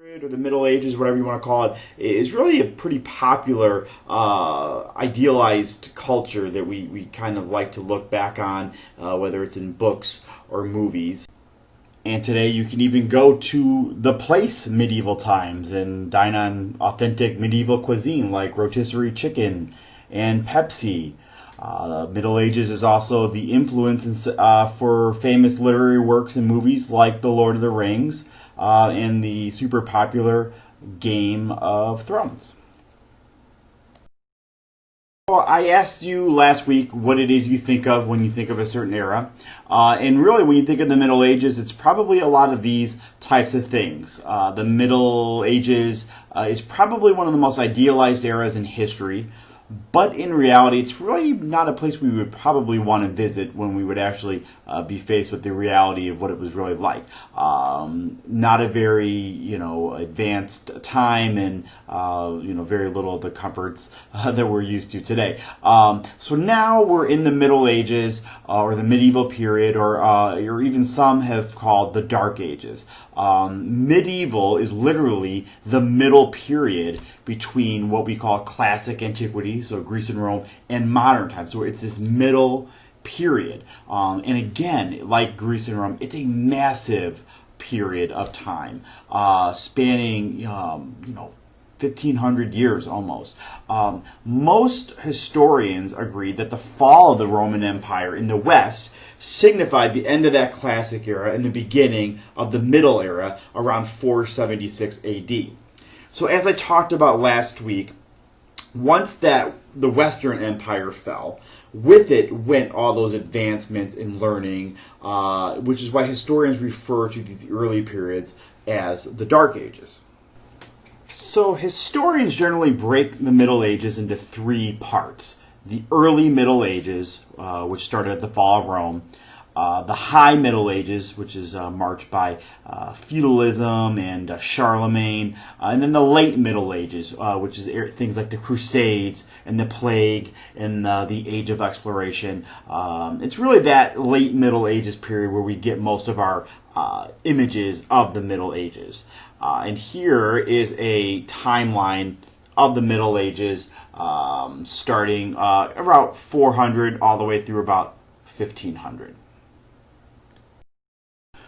Or the Middle Ages, whatever you want to call it, is really a pretty popular, idealized culture that we kind of like to look back on, whether it's in books or movies. And today you can even go to the place medieval times and dine on authentic medieval cuisine like rotisserie chicken and Pepsi. Middle Ages is also the influence for famous literary works and movies like The Lord of the Rings and the super popular Game of Thrones. Well, I asked you last week what it is you think of when you think of a certain era. And really, when you think of the Middle Ages, it's probably a lot of these types of things. The Middle Ages is probably one of the most idealized eras in history. But in reality, it's really not a place we would probably want to visit when we would actually be faced with the reality of what it was really like. Not a very, advanced time, and very little of the comforts that we're used to today. So now we're in the Middle Ages, or the medieval period, or even some have called the Dark Ages. Medieval is literally the middle period between what we call classic antiquity, so Greece and Rome, and modern times. So it's this middle period. And again, like Greece and Rome, it's a massive period of time, spanning, 1,500 years almost. Most historians agree that the fall of the Roman Empire in the West signified the end of that classic era and the beginning of the middle era around 476 AD. So as I talked about last week, once the Western Empire fell, with it went all those advancements in learning, which is why historians refer to these early periods as the Dark Ages. So historians generally break the Middle Ages into three parts. The early Middle Ages, which started at the fall of Rome, the High Middle Ages, which is marked by feudalism and Charlemagne, and then the Late Middle Ages, which is things like the Crusades and the Plague and the Age of Exploration. It's really that Late Middle Ages period where we get most of our images of the Middle Ages. And here is a timeline of the Middle Ages, starting about 400 all the way through about 1500.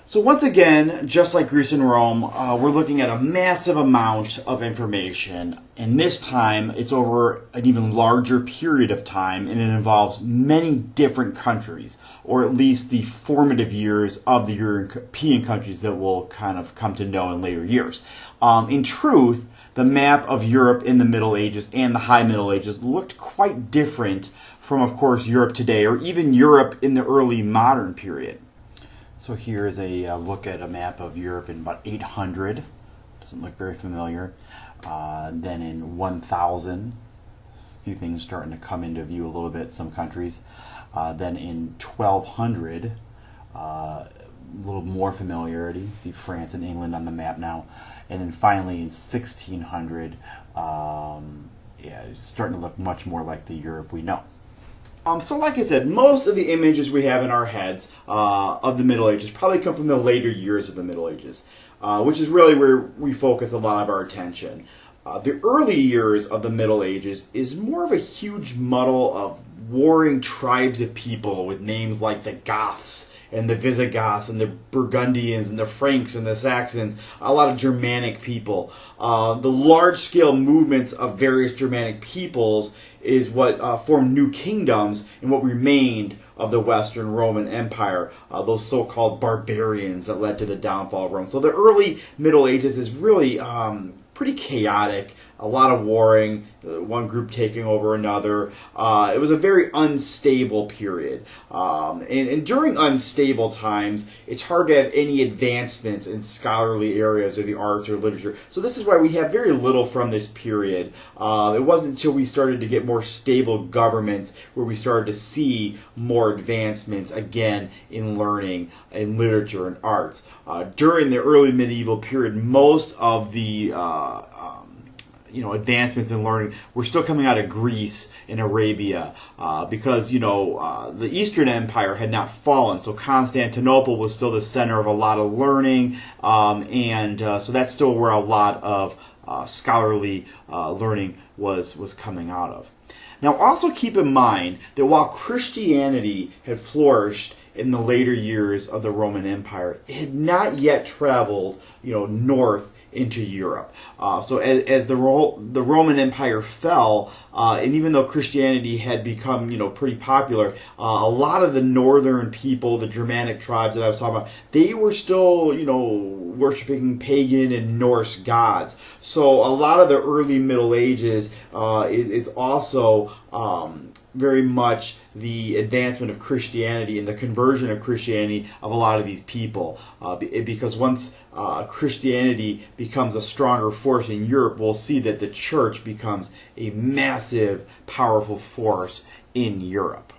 So once again, just like Greece and Rome, we're looking at a massive amount of information, and this time it's over an even larger period of time, and it involves many different countries, or at least the formative years of the European countries that we'll kind of come to know in later years. In truth, the map of Europe in the Middle Ages and the High Middle Ages looked quite different from, of course, Europe today, or even Europe in the early modern period. So here is a look at a map of Europe in about 800. Doesn't look very familiar. Then in 1000, a few things starting to come into view a little bit, some countries. Then in 1200, a little more familiarity. You see France and England on the map now. And then finally in 1600, it's starting to look much more like the Europe we know. So like I said, most of the images we have in our heads of the Middle Ages probably come from the later years of the Middle Ages, which is really where we focus a lot of our attention. The early years of the Middle Ages is more of a huge muddle of warring tribes of people with names like the Goths and the Visigoths and the Burgundians and the Franks and the Saxons, a lot of Germanic people. The large-scale movements of various Germanic peoples is what formed new kingdoms and what remained of the Western Roman Empire, those so-called barbarians that led to the downfall of Rome. So the early Middle Ages is really pretty chaotic, a lot of warring, one group taking over another. It was a very unstable period. And during unstable times, it's hard to have any advancements in scholarly areas or the arts or literature. So this is why we have very little from this period. It wasn't until we started to get more stable governments where we started to see more advancements, again, in learning, in literature, and arts. During the early medieval period, most of the advancements in learning were still coming out of Greece and Arabia, because the Eastern Empire had not fallen, so Constantinople was still the center of a lot of learning, and so that's still where a lot of scholarly learning was coming out of. Now, also keep in mind that while Christianity had flourished in the later years of the Roman Empire, it had not yet traveled, north into Europe. So as the Roman Empire fell, and even though Christianity had become, pretty popular, a lot of the northern people, the Germanic tribes that I was talking about, they were still, worshiping pagan and Norse gods. So a lot of the early Middle Ages is also very much the advancement of Christianity and the conversion of Christianity of a lot of these people. Because once Christianity becomes a stronger force in Europe, we'll see that the church becomes a massive, powerful force in Europe.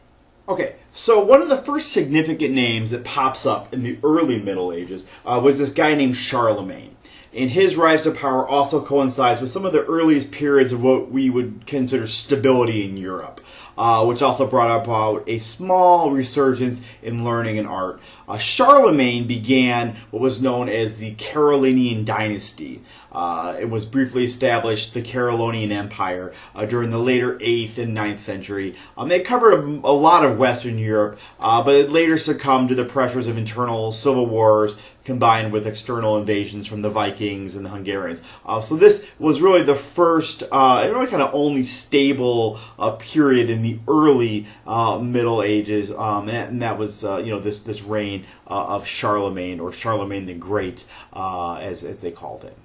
Okay, so one of the first significant names that pops up in the early Middle Ages was this guy named Charlemagne. And his rise to power also coincides with some of the earliest periods of what we would consider stability in Europe, which also brought about a small resurgence in learning and art. Charlemagne began what was known as the Carolingian dynasty. It was briefly established, the Carolingian Empire, during the later 8th and 9th century. It covered a lot of Western Europe, but it later succumbed to the pressures of internal civil wars combined with external invasions from the Vikings and the Hungarians. So this was really the first, really kind of only stable period in the early Middle Ages, and that was this reign of Charlemagne, or Charlemagne the Great, as they called it.